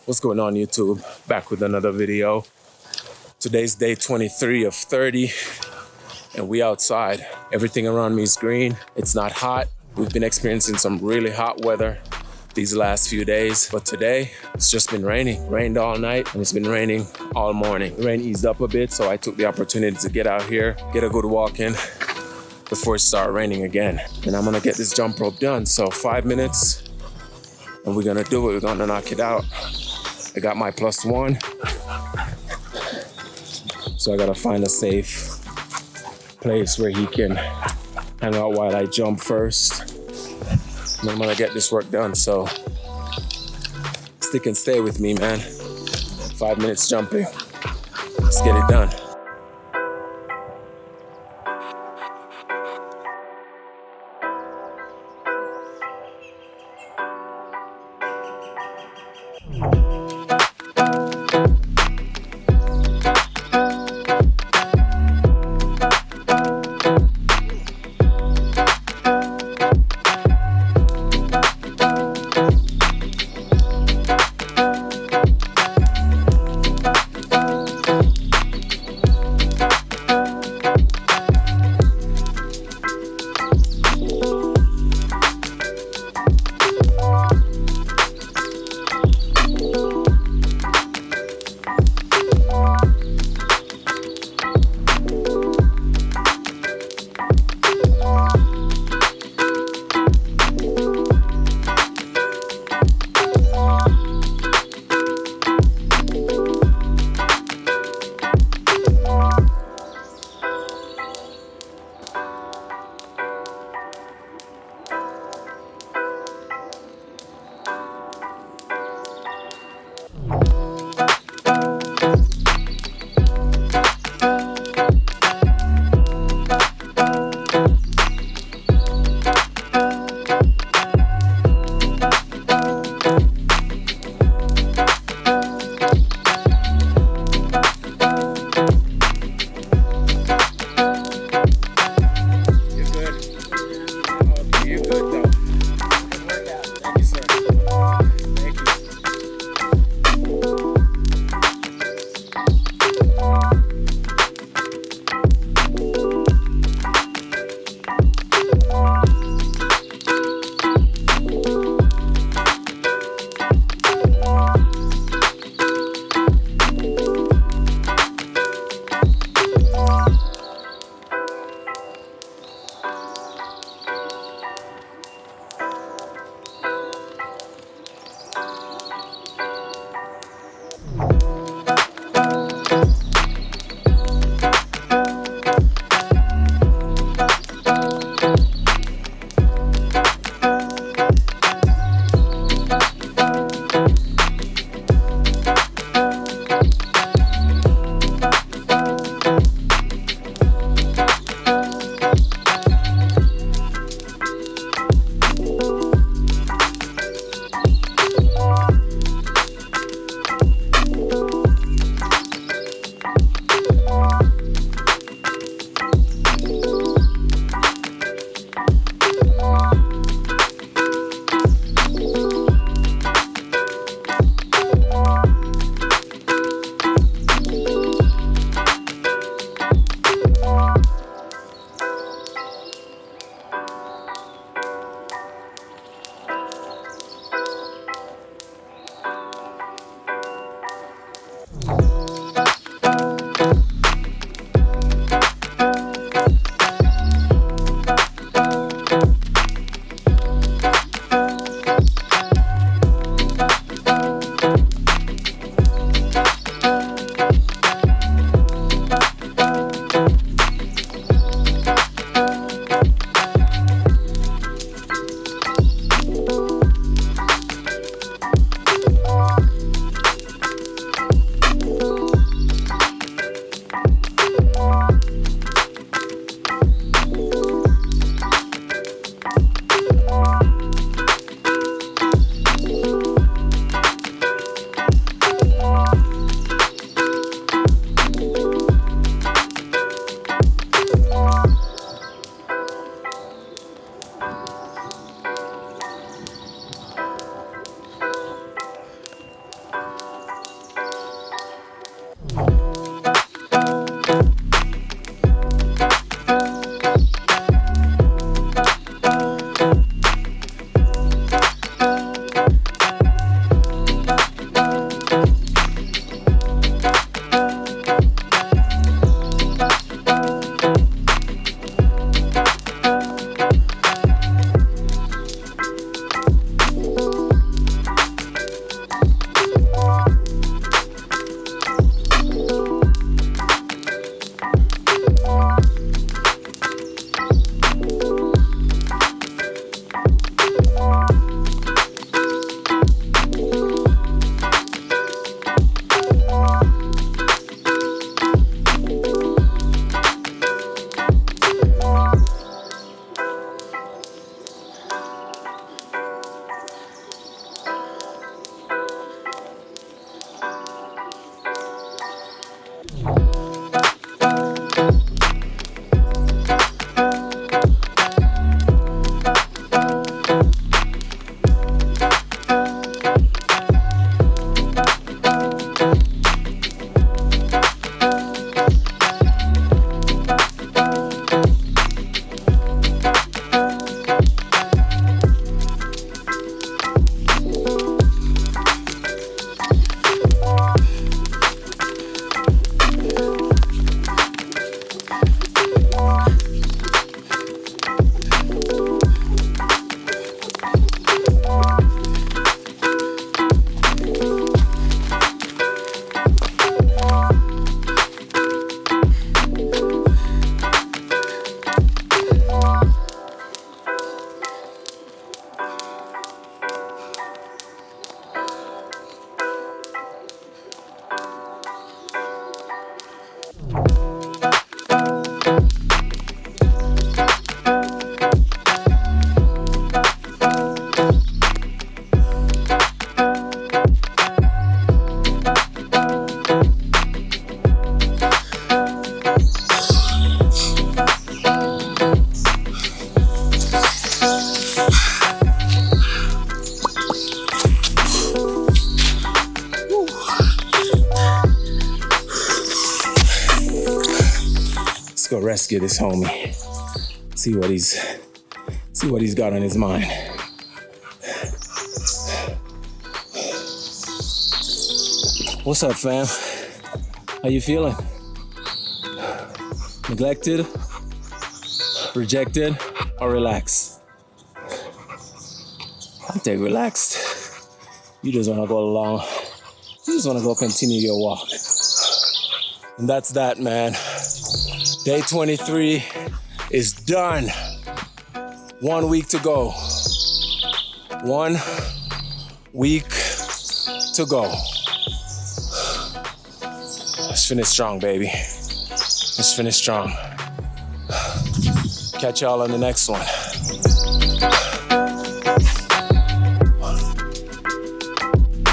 What's going on, YouTube? Back with another video. Today's day 23 of 30 and we outside. Everything around me is green. It's not hot. We've been experiencing some really hot weather these last few days, but today it's just been raining. Rained all night and it's been raining all morning. The rain eased up a bit, so I took the opportunity to get out here, get a good walk in before it started raining again. And I'm gonna get this jump rope done. So 5 minutes and we're gonna do it. We're gonna knock it out. I got my +1. So I gotta find a safe place where he can hang out while I jump first. And I'm gonna get this work done. So stick and stay with me, man. 5 minutes jumping. Let's get it done. go rescue this homie. See what he's got on his mind. What's up, fam? How you feeling? Neglected, rejected, or relaxed? I'll take relaxed. You just wanna go along. You just wanna go continue your walk. And that's that, man. Day 23 is done. 1 week to go. 1 week to go. Let's finish strong, baby. Let's finish strong. Catch y'all on the next one.